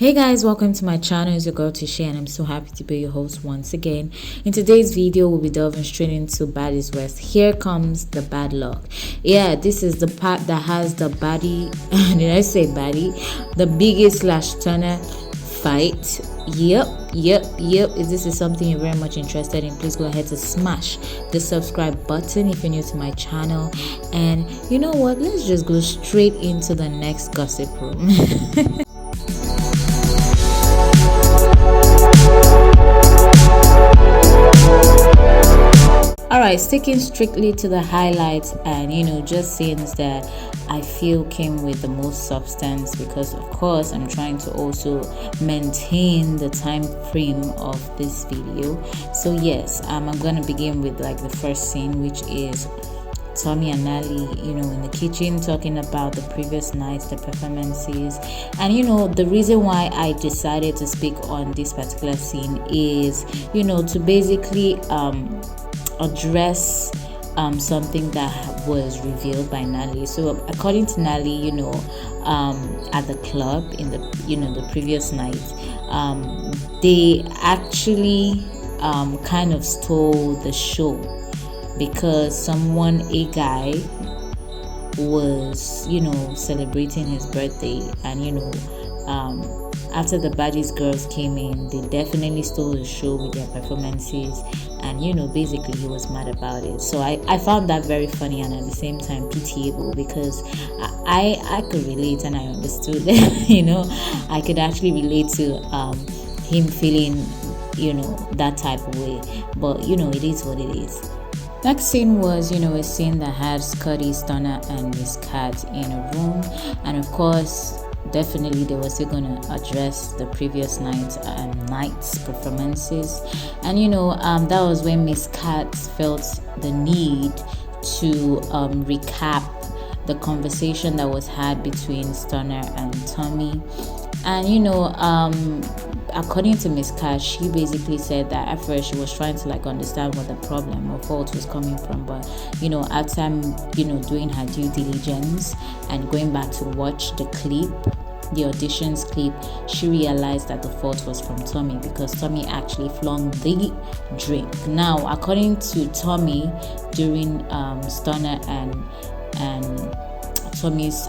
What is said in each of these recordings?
Hey guys, welcome to my channel. It's your girl Tisha and I'm so happy to be your host once again. In today's video, we'll be delving straight into Baddies West. Here comes the bad luck. Yeah, this is the part that has the baddie, did I say baddie? The biggest / turner fight. Yep. If this is something you're very much interested in, please go ahead to smash the subscribe button if you're new to my channel. And you know what, let's just go straight into the next gossip room. Alright, sticking strictly to the highlights and just scenes that I feel came with the most substance, because of course I'm trying to also maintain the time frame of this video. So yes, I'm gonna begin with like the first scene, which is Tommy and Nally, in the kitchen talking about the previous nights, the performances. And the reason why I decided to speak on this particular scene is, to basically address something that was revealed by Nally. So according to Nally, at the club in the previous night, they actually kind of stole the show, because a guy was celebrating his birthday, and after the Baddies girls came in, they definitely stole the show with their performances, and basically he was mad about it. So I found that very funny and at the same time pitiable, because I could relate and I understood I could actually relate to him feeling that type of way, but it is what it is. Next scene was, a scene that had Scotty, Stunner, and Miss Cat in a room, and of course, definitely they were still gonna address the previous night's performances. And that was when Miss Cat felt the need to recap the conversation that was had between Stunner and Tommy. And according to Miss Cat, she basically said that at first she was trying to understand what the problem or fault was coming from, but after doing her due diligence and going back to watch the auditions clip, she realized that the fault was from Tommy, because Tommy actually flung the drink. Now, according to Tommy, during Stunner and Tommy's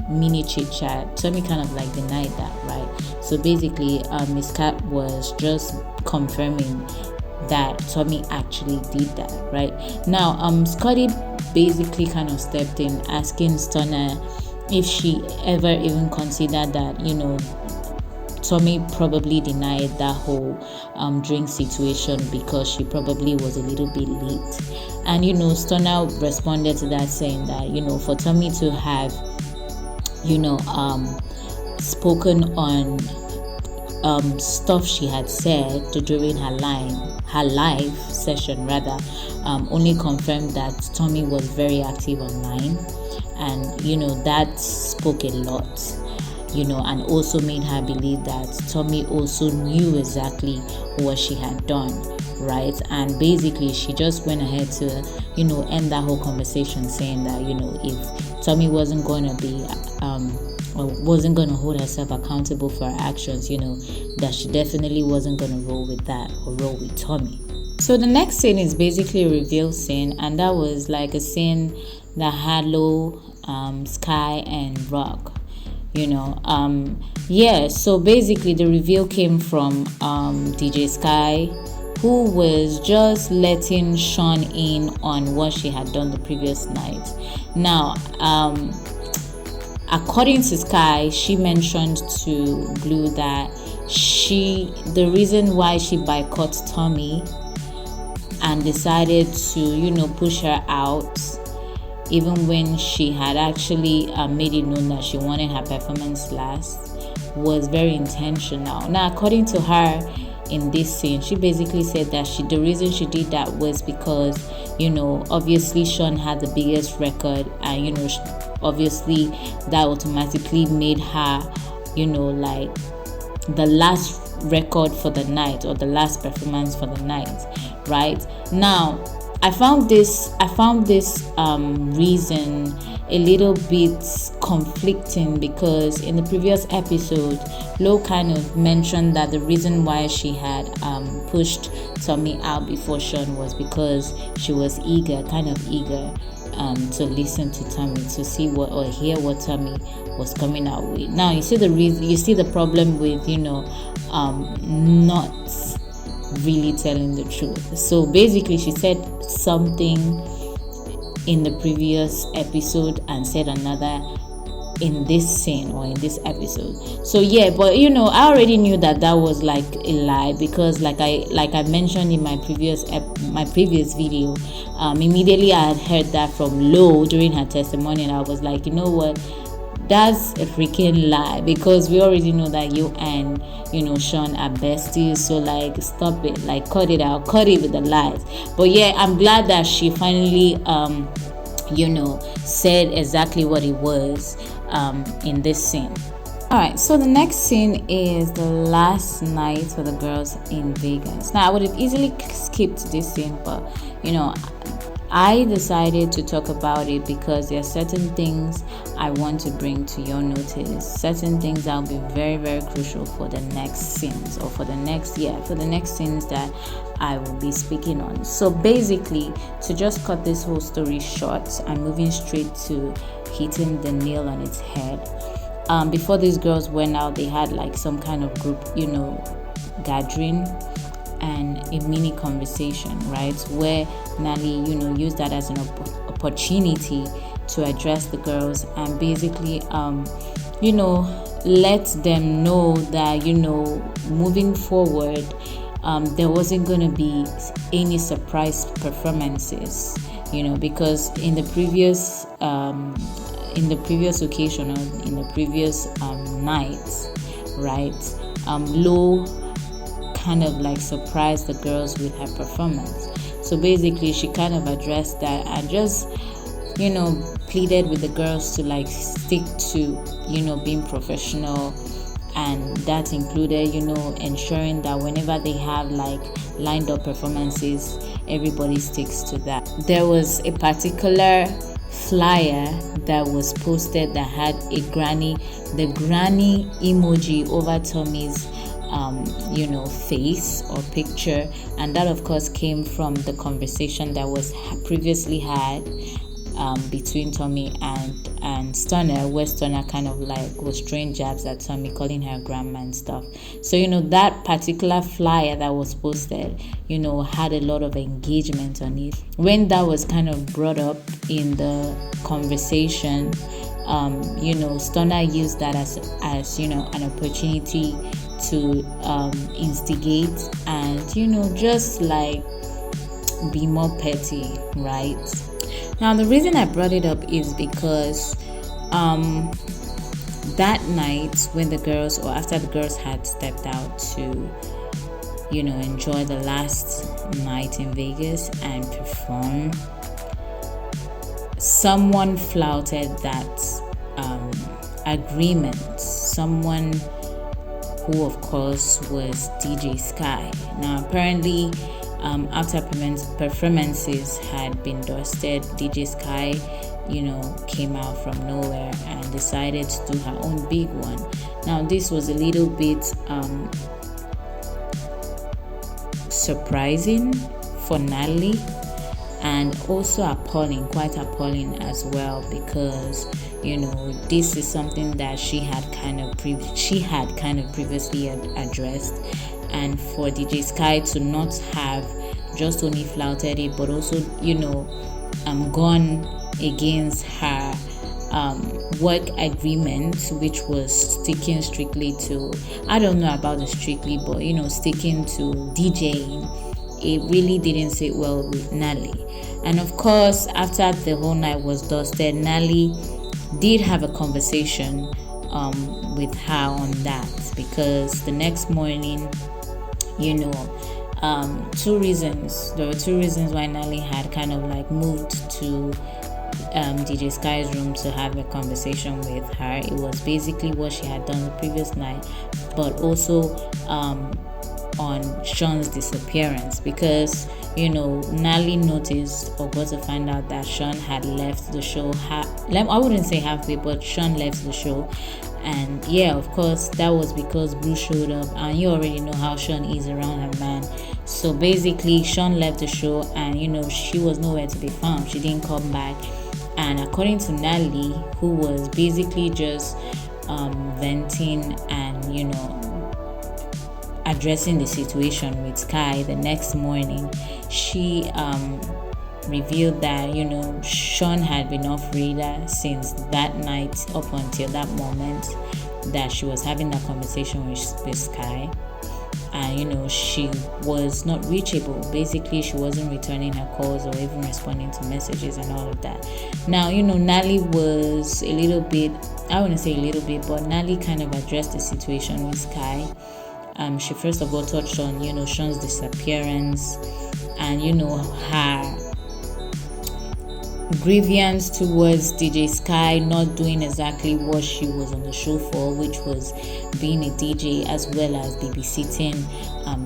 mini chit chat, Tommy kind of denied that, right? So basically Miss Cat was just confirming that Tommy actually did that, right? Now Scotty basically kind of stepped in, asking Stunner if she ever even considered that Tommy probably denied that whole drink situation because she probably was a little bit late. And Stunner responded to that saying that for Tommy to have spoken on stuff she had said during her live session rather, only confirmed that Tommy was very active online, and that spoke a lot, and also made her believe that Tommy also knew exactly what she had done, right? And basically she just went ahead to end that whole conversation, saying that if Tommy wasn't going to be wasn't going to hold herself accountable for her actions, that she definitely wasn't going to roll with that or roll with Tommy. So the next scene is basically a reveal scene, and that was like a scene that had Low, Sky, and Rock. So basically the reveal came from DJ Sky, who was just letting Sean in on what she had done the previous night. Now, according to Sky, she mentioned to Blue that the reason why she boycotted Tommy and decided to push her out, even when she had actually made it known that she wanted her performance last, was very intentional. Now, according to her, in this scene, she basically said that the reason she did that was because obviously Sean had the biggest record, and obviously that automatically made her the last record for the night, or the last performance for the night, right? Now I found this reason a little bit conflicting, because in the previous episode, Lo kind of mentioned that the reason why she had pushed Tommy out before Sean was because she was kind of eager to listen to Tommy, to see what or hear what Tommy was coming out with. Now you see the problem with not really telling the truth. So basically, she said something in the previous episode and said another in this scene or in this episode. So yeah, but I already knew that was like a lie, because like I mentioned in my previous video, immediately I had heard that from Lo during her testimony, and I was like, you know what, that's a freaking lie, because we already know that you and Sean are besties. So like, stop it, like cut it out, cut it with the lies. But yeah, I'm glad that she finally said exactly what it was in this scene. Alright, so the next scene is the last night for the girls in Vegas. Now I would have easily skipped this scene, but I decided to talk about it because there are certain things I want to bring to your notice, certain things that will be very, very crucial for the next scenes, or for the next scenes that I will be speaking on. So basically, to just cut this whole story short, I'm moving straight to hitting the nail on its head. Before these girls went out, they had like some kind of group, gathering and a mini conversation, right, where Nally used that as an opportunity to address the girls and basically let them know that moving forward there wasn't going to be any surprise performances, because in the previous occasion, or in the previous night, right, Lo kind of like surprised the girls with her performance. So basically, she kind of addressed that and just pleaded with the girls to like stick to being professional, and that included ensuring that whenever they have like lined up performances, everybody sticks to that. There was a particular flyer that was posted that had the granny emoji over Tommy's face or picture, and that of course came from the conversation that was previously had between Tommy and Stunner, where Stunner kind of like was throwing jabs at Tommy, calling her grandma and stuff. So that particular flyer that was posted had a lot of engagement on it. When that was kind of brought up in the conversation, Stunner used that as an opportunity to instigate and just like be more petty, right? Now the reason I brought it up is because that night when the girls, or after the girls had stepped out to enjoy the last night in Vegas and perform, someone flouted that agreement. Someone who of course was DJ Sky. Now apparently after performances had been dusted, DJ Sky came out from nowhere and decided to do her own big one. Now this was a little bit surprising for Natalie, and also quite appalling as well, because this is something that she had kind of previously addressed, and for DJ Sky to not have just only flouted it, but also gone against her work agreement, which was sticking strictly to, I don't know about the strictly, but sticking to DJing. It really didn't sit well with Nally. And of course, after the whole night was dusted, Nally did have a conversation with her on that, because the next morning, there were two reasons why Nally had kind of like moved to DJ Sky's room to have a conversation with her. It was basically what she had done the previous night, but also on Sean's disappearance, because Nally noticed or got to find out that Sean had left the show. I wouldn't say halfway, but Sean left the show. And yeah, of course, that was because Bruce showed up, and you already know how Sean is around her man. So basically, Sean left the show, and she was nowhere to be found. She didn't come back. And according to Nally, who was basically just venting and addressing the situation with Sky, the next morning she revealed that Sean had been off radar since that night up until that moment that she was having that conversation with Sky. And she was not reachable. Basically, she wasn't returning her calls or even responding to messages and all of that. Now Nally was a little bit, I wouldn't say a little bit, but Nally kind of addressed the situation with Sky. She first of all touched on Sean's disappearance and her grievance towards DJ Sky not doing exactly what she was on the show for, which was being a DJ as well as babysitting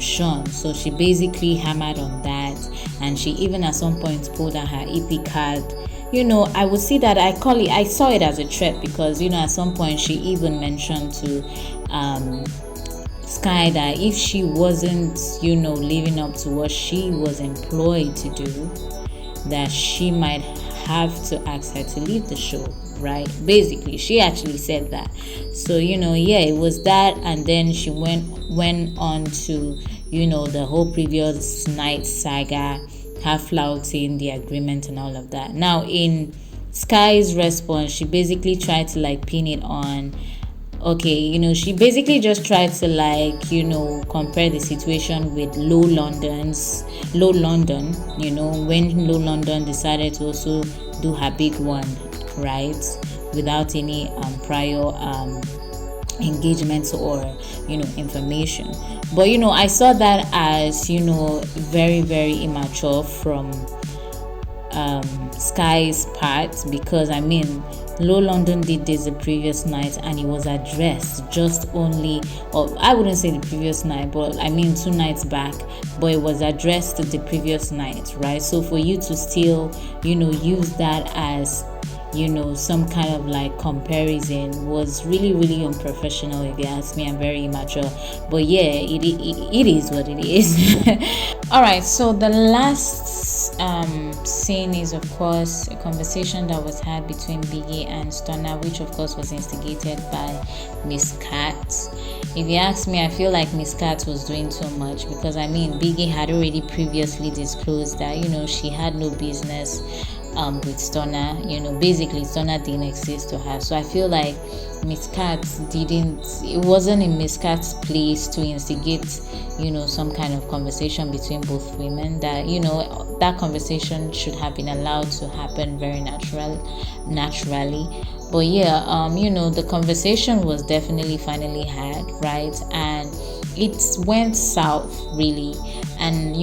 Sean. So she basically hammered on that, and she even at some point pulled out her EP card. I would see that I saw it as a threat, because at some point she even mentioned to Sky that if she wasn't living up to what she was employed to do, that she might have to ask her to leave the show, right? Basically, she actually said that. So it was that, and then she went on to the whole previous night saga, her flouting the agreement and all of that. Now in Sky's response, she basically tried to pin it on, okay, she basically just tried to compare the situation with Low London, when Low London decided to also do her big one, right, without any prior engagements or information. But I saw that as very, very immature from Sky's part, because Low London did this the previous night, and it was addressed just only, or I wouldn't say the previous night, but 2 nights back, but it was addressed the previous night, right? So for you to still use that as some kind of comparison was really, really unprofessional, if you ask me, and very immature. But yeah, it is what it is. All right, so the last scene is of course a conversation that was had between Biggie and Stunner, which of course was instigated by Miss Cat. If you ask me, I feel like Miss Cat was doing too much, because Biggie had already previously disclosed that she had no business with Stunner. Basically Stunner didn't exist to her. So I feel like Miss Cat it wasn't in Miss Cat's place to instigate some kind of conversation between both women. That that conversation should have been allowed to happen very naturally. But yeah, the conversation was definitely finally had, right? And it went south, really. And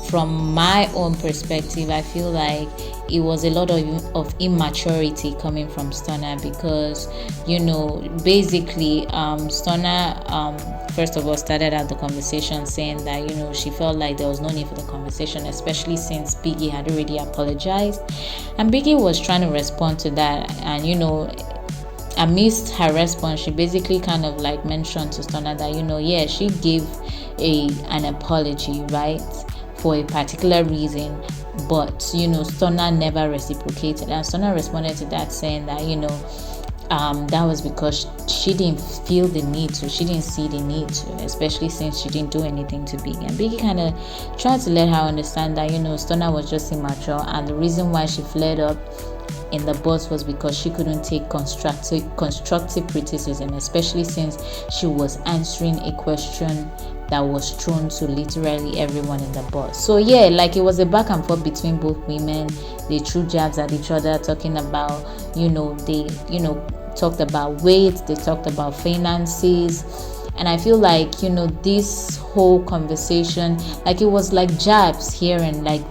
from my own perspective, I feel like it was a lot of immaturity coming from Stunner, because basically Stunner first of all started out the conversation saying that she felt like there was no need for the conversation, especially since Biggie had already apologized, and Biggie was trying to respond to that. And amidst her response, she basically kind of mentioned to Stunner that she gave an apology, right, for a particular reason, but Stunner never reciprocated. And Stunner responded to that saying that that was because she didn't feel the need to, she didn't see the need to, especially since she didn't do anything to Biggie. And Biggie kind of tried to let her understand that Stunner was just immature, and the reason why she flared up in the bus was because she couldn't take constructive criticism, especially since she was answering a question that was thrown to literally everyone in the bus. So yeah, it was a back and forth between both women. They threw jabs at each other, talking about they talked about weight, they talked about finances, And I feel like, this whole conversation, like, it was like jabs here and, like,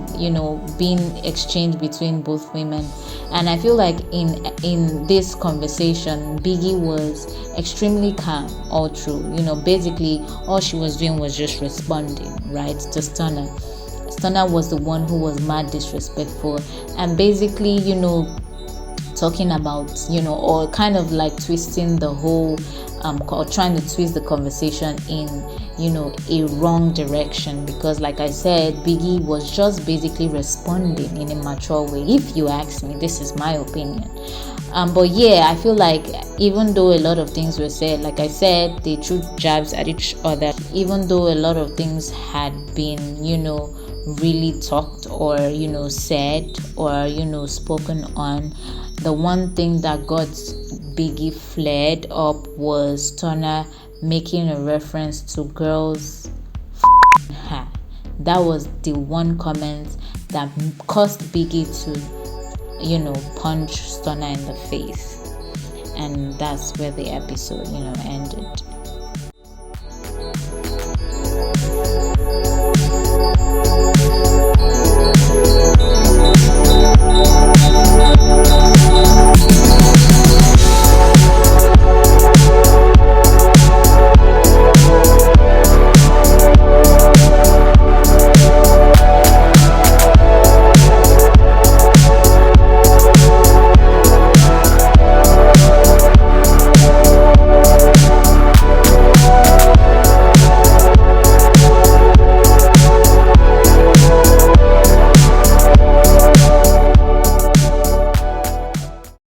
being exchanged between both women. And I feel like in this conversation, Biggie was extremely calm all through. Basically all she was doing was just responding, right, to Stunner. Stunner was the one who was mad disrespectful, and basically, talking about, or kind of like twisting the whole or trying to twist the conversation in, a wrong direction, because like I said, Biggie was just basically responding in a mature way. If you ask me, this is my opinion. But yeah, I feel like even though a lot of things were said, like I said, they threw jabs at each other. Even though a lot of things had been, really talked or, said or, spoken on, the one thing that got Biggie flared up was Turner making a reference to girls ha. That was the one comment that caused Biggie to, punch Stunner in the face. And that's where the episode, ended.